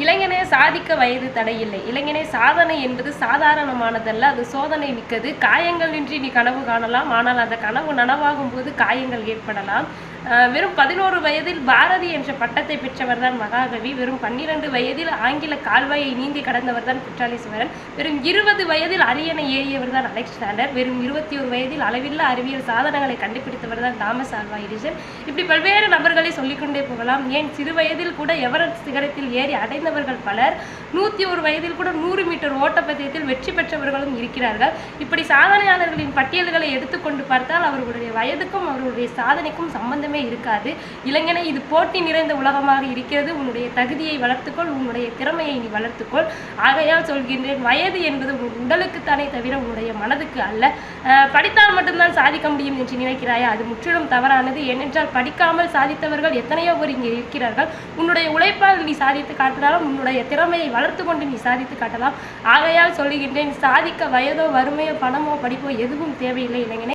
இளைஞனே சாதிக்க வயது தடையில்லை. இளைஞனே சாதனை என்பது சாதாரணமானதல்ல, அது சோதனை மிக்கது. காயங்களின்றி நீ கனவு காணலாம், ஆனால் அந்த கனவு நனவாகும் போது காயங்கள் ஏற்படலாம். வெறும் 11 வயதில் பாரதி என்ற பட்டத்தை பெற்றவர் தான் மகாகவி. வெறும் 12 வயதில் ஆங்கில கால்வாயை நீந்தி கடந்தவர் தான் குற்றாலீஸ்வரன். வெறும் 20 வயதில் அரியணை ஏறியவர் தான் அலெக்சாண்டர். வெறும் 21 வயதில் அளவில்லா அறிவியல் சாதனங்களை கண்டுபிடித்தவர் தான் தாமஸ் ஆல்வா எடிசன். இப்படி பல்வேறு நபர்களை சொல்லிக்கொண்டே போகலாம். ஏன் சிறு வயதில் கூட எவரெஸ்ட் சிகரத்தில் ஏறி அடைந்தவர்கள் பலர். 101 வயதில் கூட 100 மீட்டர் ஓட்டப்பந்தயத்தில் வெற்றி பெற்றவர்களும் இருக்கிறார்கள். இப்படி சாதனையாளர்களின் பட்டியல்களை எடுத்துக்கொண்டு பார்த்தால் அவர்களுடைய வயதுக்கும் அவர்களுடைய சாதனைக்கும் சம்பந்தம் இருக்காது. இளைஞனை, இது போட்டி நிறைந்த உலகமாக இருக்கிறது. உன்னுடைய தகுதியை வளர்த்துக்கொள், உன்னுடைய திறமையை நீ வளர்த்துக்கொள். ஆகையால் சொல்கின்றேன், வயது என்பது உன் உடலுக்குத்தானே தவிர உன்னுடைய மனதுக்கு அல்ல. படித்தால் மட்டும்தான் சாதிக்க முடியும் என்று நினைக்கிறாயா? அது முற்றிலும் தவறானது. ஏனென்றால் படிக்காமல் சாதித்தவர்கள் எத்தனையோ பேர் இங்கே இருக்கிறார்கள். உன்னுடைய உழைப்பால் நீ சாதித்து காட்டினாலும் உன்னுடைய திறமையை வளர்த்து கொண்டு நீ சாதித்து காட்டலாம். ஆகையால் சொல்லுகின்றேன், சாதிக்க வயதோ வறுமையோ பணமோ படிப்போ எதுவும் தேவையில்லை இளைஞனே.